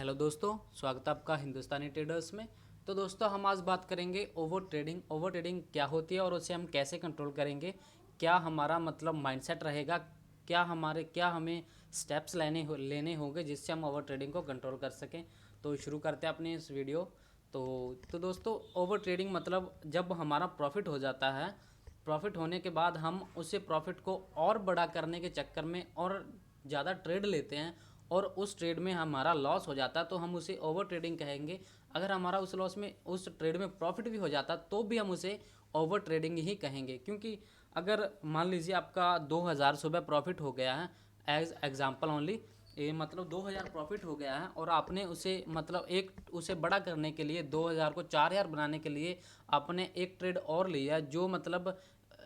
Hello दोस्तों, स्वागत है आपका हिंदुस्तानी ट्रेडर्स में। तो दोस्तों, हम आज बात करेंगे ओवर ट्रेडिंग। ओवर ट्रेडिंग क्या होती है और उसे हम कैसे कंट्रोल करेंगे, क्या हमारा मतलब माइंडसेट रहेगा, क्या हमें स्टेप्स लेने होंगे जिससे हम ओवर ट्रेडिंग को कंट्रोल कर सकें। तो शुरू करते हैं अपनी इस वीडियो। तो दोस्तों, ओवर ट्रेडिंग मतलब जब हमारा प्रॉफिट हो जाता है, प्रॉफिट होने के बाद हम उसे प्रॉफिट को और बड़ा करने के चक्कर में और ज़्यादा ट्रेड लेते हैं और उस ट्रेड में हमारा लॉस हो जाता है तो हम उसे ओवर ट्रेडिंग कहेंगे। अगर हमारा उस ट्रेड में प्रॉफिट भी हो जाता तो भी हम उसे ओवर ट्रेडिंग ही कहेंगे। क्योंकि अगर मान लीजिए आपका 2000 सुबह प्रॉफिट हो गया है, एज एग्जाम्पल ओनली, ये मतलब 2000 प्रॉफिट हो गया है और आपने उसे मतलब उसे बड़ा करने के लिए 2000 को 4000 बनाने के लिए आपने एक ट्रेड और लिया जो मतलब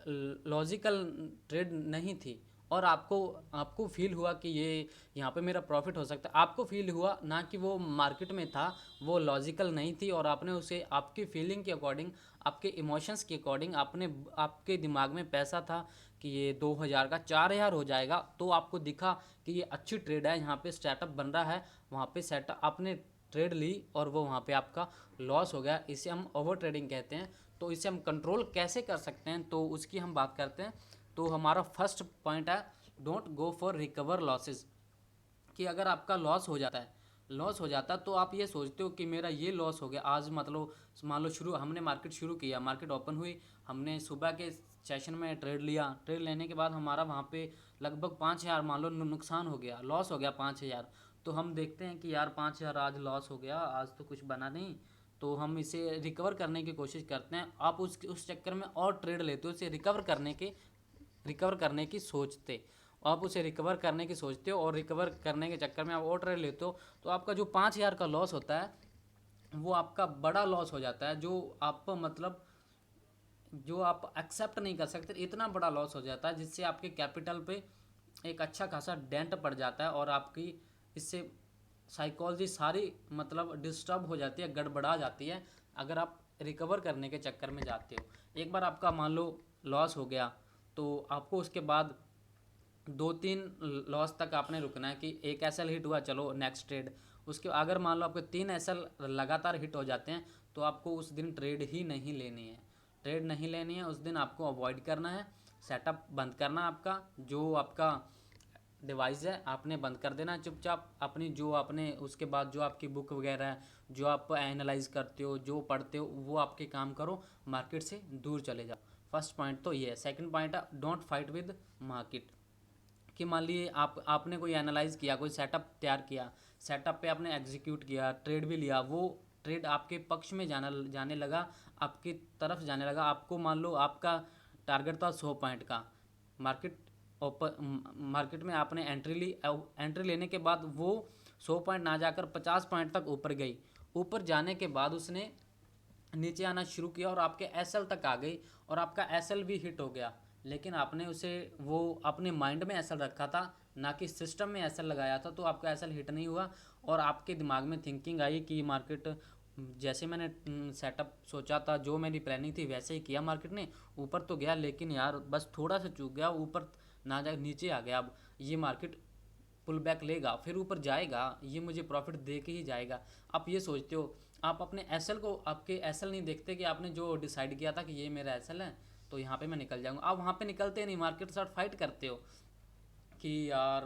लॉजिकल ट्रेड नहीं थी और आपको आपको फील हुआ कि ये यहाँ पे मेरा प्रॉफिट हो सकता है। आपको फील हुआ, ना कि वो मार्केट में था, वो लॉजिकल नहीं थी और आपने उसे आपकी फीलिंग के अकॉर्डिंग, आपके इमोशंस के अकॉर्डिंग, आपके दिमाग में पैसा था कि ये 2000 का 4000 हो जाएगा। तो आपको दिखा कि ये अच्छी ट्रेड है, यहाँ पे स्टार्टअप बन रहा है, वहाँ पे सेटअप आपने ट्रेड ली और वो वहाँ पे आपका लॉस हो गया। इसे हम ओवर ट्रेडिंग कहते हैं। तो इसे हम कंट्रोल कैसे कर सकते हैं, तो उसकी हम बात करते हैं। तो हमारा फर्स्ट पॉइंट है, don't go for recover losses. कि अगर आपका लॉस हो जाता तो आप ये सोचते हो कि मेरा ये लॉस हो गया आज, मतलब मान लो हमने मार्केट शुरू किया, मार्केट ओपन हुई, हमने सुबह के सेशन में ट्रेड लिया, ट्रेड लेने के बाद हमारा वहाँ पे लगभग 5000 मान लो नुकसान हो गया, लॉस हो गया 5000। तो हम देखते हैं कि यार 5000 आज लॉस हो गया, आज तो कुछ बना नहीं। तो हम इसे रिकवर करने की कोशिश करते हैं। आप उस चक्कर में और ट्रेड लेते हो, इसे रिकवर करने की सोचते, आप उसे रिकवर करने की सोचते हो और रिकवर करने के चक्कर में आप और ट्रेड लेते हो। तो आपका जो 5000 का लॉस होता है वो आपका बड़ा लॉस हो जाता है, जो आप एक्सेप्ट नहीं कर सकते। इतना बड़ा लॉस हो जाता है जिससे आपके कैपिटल पे एक अच्छा खासा डेंट पड़ जाता है और आपकी इससे साइकोलॉजी सारी मतलब डिस्टर्ब हो जाती है, गड़बड़ा जाती है अगर आप रिकवर करने के चक्कर में जाते हो। एक बार आपका मान लो लॉस हो गया तो आपको उसके बाद 2-3 लॉस तक आपने रुकना है कि एक एसएल हिट हुआ, चलो नेक्स्ट ट्रेड। उसके अगर मान लो आपके 3 एसएल लगातार हिट हो जाते हैं तो आपको उस दिन ट्रेड नहीं लेनी है, उस दिन आपको अवॉइड करना है, सेटअप बंद करना है, आपका जो आपका डिवाइस है आपने बंद कर देना है चुपचाप। अपनी जो आपने उसके बाद जो आपकी बुक वगैरह है, जो आप एनालाइज करते हो, जो पढ़ते हो, वो आपके काम करो, मार्केट से दूर चले जाओ। फर्स्ट पॉइंट तो ये है। सेकंड पॉइंट है, डोंट फाइट विद मार्केट। कि मान लिए आपने कोई एनालाइज किया, कोई सेटअप तैयार किया, सेटअप पे आपने एग्जीक्यूट किया, ट्रेड भी लिया, वो ट्रेड आपके पक्ष में जाने लगा, आपकी तरफ जाने लगा। आपको मान लो आपका टारगेट था 100 पॉइंट का, मार्केट मार्केट में आपने एंट्री लेने के बाद वो 100 पॉइंट ना जाकर 50 पॉइंट तक ऊपर गई। ऊपर जाने के बाद उसने नीचे आना शुरू किया और आपके एसएल तक आ गई और आपका एसएल भी हिट हो गया। लेकिन आपने उसे वो अपने माइंड में एसएल रखा था, ना कि सिस्टम में एसएल लगाया था, तो आपका एसएल हिट नहीं हुआ और आपके दिमाग में थिंकिंग आई कि मार्केट जैसे मैंने सेटअप सोचा था, जो मेरी प्लानिंग थी वैसे ही किया, मार्केट ने ऊपर तो गया लेकिन यार बस थोड़ा सा चूक गया, ऊपर ना जा नीचे आ गया। अब ये मार्केट पुल बैक लेगा, फिर ऊपर जाएगा, ये मुझे प्रॉफिट दे के ही जाएगा। आप ये सोचते हो, आप अपने एसएल को, आपके एसएल नहीं देखते कि आपने जो डिसाइड किया था कि ये मेरा एसएल है तो यहाँ पे मैं निकल जाऊँगा। आप वहाँ पे निकलते नहीं, मार्केट के साथ फाइट करते हो कि यार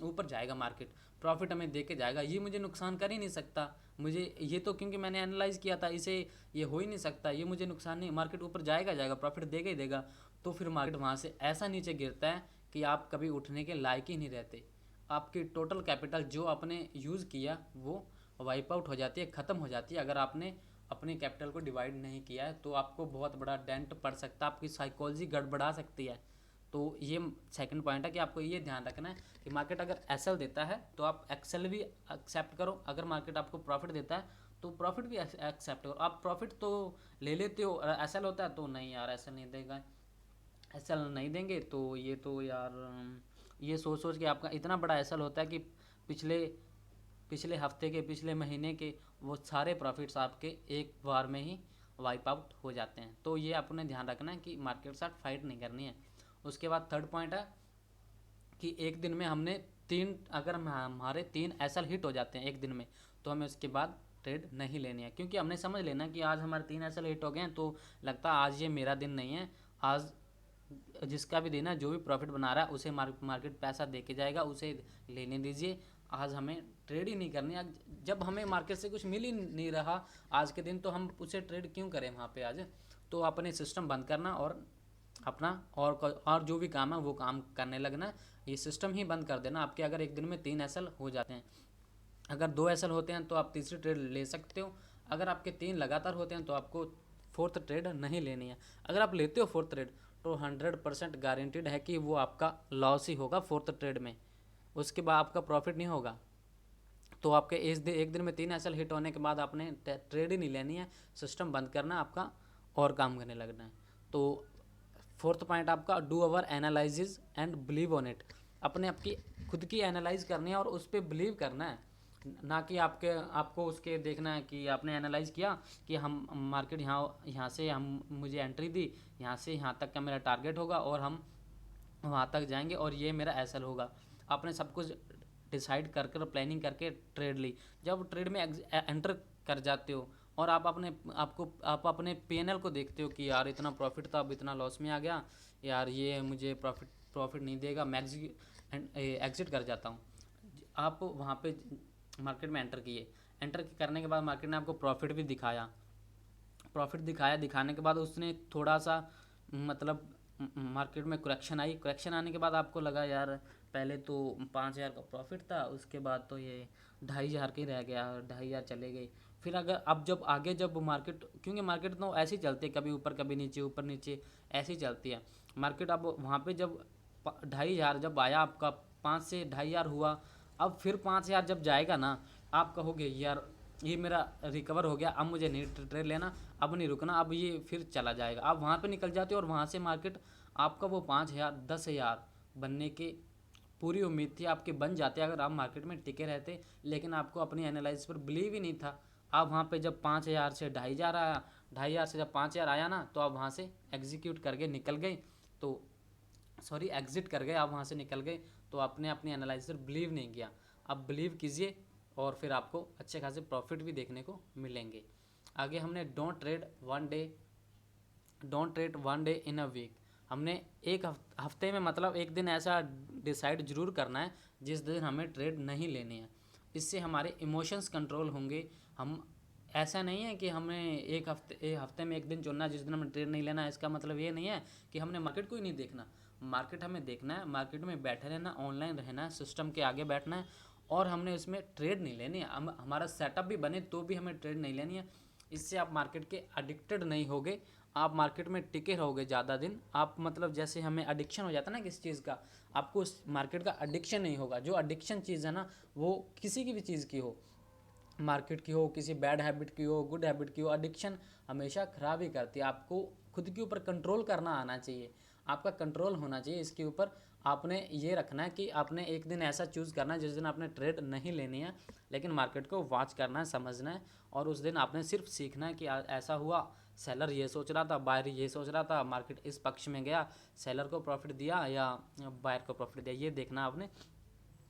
ऊपर जाएगा मार्केट, प्रॉफिट हमें दे के जाएगा, ये मुझे नुकसान कर ही नहीं सकता, मुझे ये तो क्योंकि मैंने एनालाइज किया था इसे, ये हो ही नहीं सकता, ये मुझे नुकसान नहीं, मार्केट ऊपर जाएगा प्रॉफिट देगा ही देगा। तो फिर मार्केट वहाँ से ऐसा नीचे गिरता है कि आप कभी उठने के लायक ही नहीं रहते। आपकी टोटल कैपिटल जो आपने यूज़ किया वो वाइप आउट हो जाती है, ख़त्म हो जाती है। अगर आपने अपने कैपिटल को डिवाइड नहीं किया है तो आपको बहुत बड़ा डेंट पड़ सकता है, आपकी साइकोलॉजी गड़बड़ा सकती है। तो ये सेकंड पॉइंट है कि आपको ये ध्यान रखना है कि मार्केट अगर एसएल देता है तो आप एक्सेल भी एक्सेप्ट करो, अगर मार्केट आपको प्रॉफिट देता है तो प्रॉफिट भी एक्सेप्ट करो। आप प्रॉफिट तो ले लेते हो, एसएल होता है तो नहीं यार एसएल नहीं देगा, एसएल नहीं देंगे तो ये तो यार ये सोच सोच के आपका इतना बड़ा एसएल होता है कि पिछले पिछले हफ्ते के, पिछले महीने के वो सारे प्रॉफिट्स आपके एक बार में ही वाइप आउट हो जाते हैं। तो ये आपने ध्यान रखना है कि मार्केट के साथ फाइट नहीं करनी है। उसके बाद थर्ड पॉइंट है कि एक दिन में हमने अगर हमारे 3 SL हिट हो जाते हैं एक दिन में, तो हमें उसके बाद ट्रेड नहीं लेनी है, क्योंकि हमने समझ लेना कि आज हमारे 3 SL हिट हो गए हैं, तो लगता है आज ये मेरा दिन नहीं है। आज जिसका भी दिन है, जो भी प्रॉफिट बना रहा है उसे मार्केट पैसा दे के जाएगा, उसे लेने दीजिए। आज हमें ट्रेड ही नहीं करनी। जब हमें मार्केट से कुछ मिल ही नहीं रहा आज के दिन, तो हम उसे ट्रेड क्यों करें वहाँ पे आज। तो अपने सिस्टम बंद करना और अपना और जो भी काम है वो काम करने लगना। ये सिस्टम ही बंद कर देना। आपके अगर एक दिन में 3 SL हो जाते हैं, अगर 2 SL होते हैं तो आप तीसरी ट्रेड ले सकते हो। अगर आपके 3 लगातार होते हैं तो आपको फोर्थ ट्रेड नहीं लेनी है। अगर आप लेते हो फोर्थ ट्रेड, तो 100% गारंटीड है कि वो आपका लॉस ही होगा फोर्थ ट्रेड में, उसके बाद आपका प्रॉफिट नहीं होगा। तो आपके एक दिन में 3 SL हिट होने के बाद आपने ट्रेड ही नहीं लेनी है, सिस्टम बंद करना आपका और काम करने लगना है। तो फोर्थ पॉइंट आपका, do our analysis and believe on it. अपने आपकी खुद की एनालाइज करनी है और उस पर बिलीव करना है, ना कि आपको उसके देखना है कि आपने एनालाइज किया कि हम मार्केट यहाँ से हम मुझे एंट्री दी, यहाँ से यहाँ तक का मेरा टारगेट होगा और हम वहाँ तक जाएंगे और ये मेरा SL होगा। आपने सब कुछ डिसाइड कर कर प्लानिंग करके ट्रेड ली। जब ट्रेड में एंटर कर जाते हो और आप अपने PNL को देखते हो कि यार इतना प्रॉफिट था, अब इतना लॉस में आ गया, यार ये मुझे प्रॉफिट नहीं देगा, मैं एग्जिट कर जाता हूँ। आप वहाँ पे मार्केट में एंटर करने के बाद मार्केट ने आपको प्रॉफिट दिखाया। दिखाने के बाद उसने थोड़ा सा मतलब मार्केट में करेक्शन आने के बाद आपको लगा यार पहले तो 5,000 का प्रॉफिट था, उसके बाद तो ये 2,500 का ही रह गया, 2,500 चले गए। फिर अगर अब जब आगे जब मार्केट, क्योंकि मार्केट तो ऐसे ही चलती है, कभी ऊपर कभी नीचे, ऊपर नीचे ऐसे ही चलती है मार्केट। अब वहाँ पे जब 2,500 जब आया आपका, 5 से 2,500 हुआ, अब फिर 5,000 जब जाएगा ना, आप कहोगे यार ये मेरा रिकवर हो गया, अब मुझे नहीं ट्रेड लेना, अब नहीं रुकना, अब ये फिर चला जाएगा। आप वहाँ पे निकल जाते हो और वहाँ से मार्केट आपका वो 5,000 10,000 बनने की पूरी उम्मीद थी आपके, बन जाते अगर आप मार्केट में टिके रहते, लेकिन आपको अपनी एनालिसिस पर बिलीव ही नहीं था। आप वहाँ पे जब 5,000 से 2,500 आया, 2,500 से जब 5,000 आया ना, तो आप वहाँ से एग्जीक्यूट करके निकल गए, तो सॉरी एग्जिट कर गए, आप वहाँ से निकल गए। तो आपने अपनी एनालिसिस पर बिलीव नहीं किया। अब बिलीव कीजिए और फिर आपको अच्छे खासे प्रॉफिट भी देखने को मिलेंगे। आगे हमने don't trade one day in a week. हमने एक हफ्ते में मतलब एक दिन ऐसा डिसाइड जरूर करना है जिस दिन हमें ट्रेड नहीं लेनी है। इससे हमारे इमोशंस कंट्रोल होंगे। हम ऐसा नहीं है कि हमें एक हफ्ते में एक दिन चुनना है जिस दिन हमें ट्रेड नहीं लेना है। इसका मतलब ये नहीं है कि हमने मार्केट को ही नहीं देखना। मार्केट हमें देखना है, मार्केट में बैठे रहना, ऑनलाइन रहना है, सिस्टम के आगे बैठना है और हमने इसमें ट्रेड नहीं लेनी है। हमारा सेटअप भी बने तो भी हमें ट्रेड नहीं लेनी है। इससे आप मार्केट के एडिक्टेड नहीं होगे, आप मार्केट में टिके रहोगे ज़्यादा दिन। आप मतलब जैसे हमें एडिक्शन हो जाता है ना किसी चीज़ का, आपको उस मार्केट का एडिक्शन नहीं होगा। जो एडिक्शन चीज़ है ना, वो किसी की भी चीज़ की हो, मार्केट की हो, किसी बैड हैबिट की हो, गुड हैबिट की हो, एडिक्शन हमेशा ख़राब ही करती है। आपको खुद के ऊपर कंट्रोल करना आना चाहिए, आपका कंट्रोल होना चाहिए इसके ऊपर। आपने ये रखना है कि आपने एक दिन ऐसा चूज़ करना है जिस दिन आपने ट्रेड नहीं लेनी है, लेकिन मार्केट को वॉच करना है, समझना है। और उस दिन आपने सिर्फ सीखना है कि ऐसा हुआ, सेलर ये सोच रहा था, बायर ये सोच रहा था, मार्केट इस पक्ष में गया, सेलर को प्रॉफिट दिया या बायर को प्रॉफिट दिया, ये देखना आपने।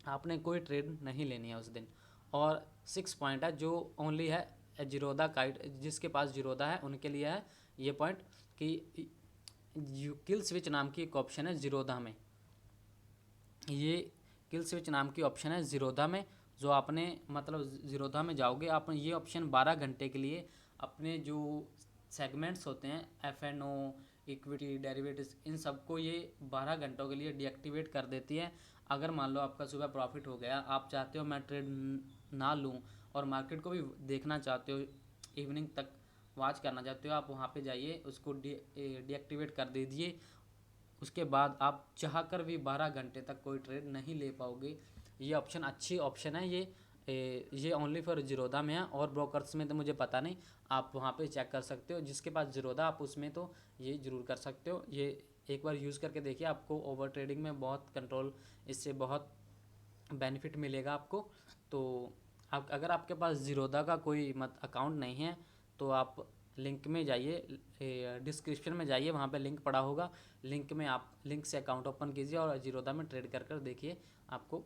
आपने कोई ट्रेड नहीं लेनी है उस दिन। और 6 पॉइंट है जो ओनली है जीरोधा काइट, जिसके पास जीरोधा है उनके लिए है ये पॉइंट, कि किल स्विच नाम की एक ऑप्शन है जीरोधा में। ये किल स्विच नाम की ऑप्शन है जीरोधा में, जो आपने मतलब जीरोधा में जाओगे आप, ये ऑप्शन 12 घंटे के लिए अपने जो सेगमेंट्स होते हैं FNO, इक्विटी, डेरिवेटिव्स, इन सबको ये 12 घंटों के लिए डीएक्टिवेट कर देती है। अगर मान लो आपका सुबह प्रॉफिट हो गया, आप चाहते हो मैं ट्रेड ना लूँ और मार्केट को भी देखना चाहते हो, इवनिंग तक वॉच करना चाहते हो, आप वहाँ पे जाइए, उसको डीएक्टिवेट कर दीजिए। उसके बाद आप चाह कर भी 12 घंटे तक कोई ट्रेड नहीं ले पाओगे। ये ऑप्शन अच्छी ऑप्शन है। ये ओनली फॉर जीरोधा में है, और ब्रोकर्स में तो मुझे पता नहीं, आप वहाँ पे चेक कर सकते हो। जिसके पास जीरोधा आप उसमें तो ये ज़रूर कर सकते हो। ये एक बार यूज़ करके देखिए, आपको ओवर ट्रेडिंग में बहुत कंट्रोल, इससे बहुत बेनिफिट मिलेगा आपको। तो आप अगर आपके पास जीरोधा का कोई अकाउंट नहीं है तो आप लिंक में जाइए, डिस्क्रिप्शन में जाइए, वहाँ पे लिंक पड़ा होगा, लिंक से अकाउंट ओपन कीजिए और जीरोधा में ट्रेड कर देखिए, आपको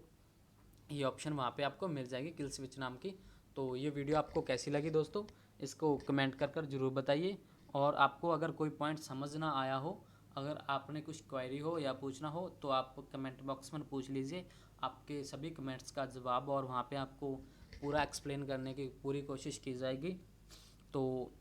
ये ऑप्शन वहाँ पे आपको मिल जाएगी किल स्विच नाम की। तो ये वीडियो आपको कैसी लगी दोस्तों, इसको कमेंट कर ज़रूर बताइए। और आपको अगर कोई पॉइंट समझ ना आया हो, अगर आपने कुछ क्वेरी हो या पूछना हो तो आप कमेंट बॉक्स में पूछ लीजिए। आपके सभी कमेंट्स का जवाब और वहाँ पे आपको पूरा एक्सप्लेन करने की पूरी कोशिश की जाएगी। तो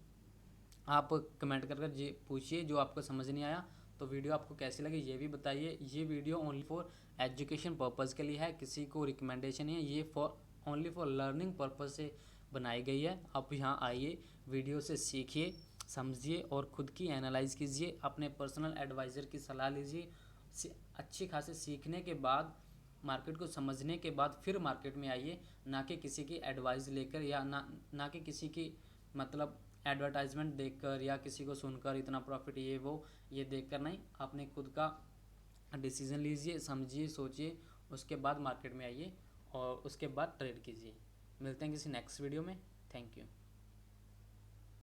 आप कमेंट कर जी पूछिए जो आपको समझ नहीं आया। तो वीडियो आपको कैसी लगी ये भी बताइए। ये video only for education purpose के लिए है, किसी को रिकमेंडेशन नहीं है, ये for only for learning purpose से बनाई गई है। आप यहाँ आइए, वीडियो से सीखिए, समझिए और ख़ुद की एनालाइज कीजिए, अपने पर्सनल एडवाइज़र की सलाह लीजिए। अच्छी खासी सीखने के बाद, मार्केट को समझने के बाद फिर मार्केट में आइए, ना कि किसी की एडवाइस लेकर या ना कि किसी की मतलब एडवर्टाइजमेंट देखकर या किसी को सुनकर इतना प्रॉफिट ये वो ये देखकर नहीं। आपने खुद का डिसीजन लीजिए, समझिए, सोचिए, उसके बाद मार्केट में आइए और उसके बाद ट्रेड कीजिए। मिलते हैं किसी नेक्स्ट वीडियो में। Thank you.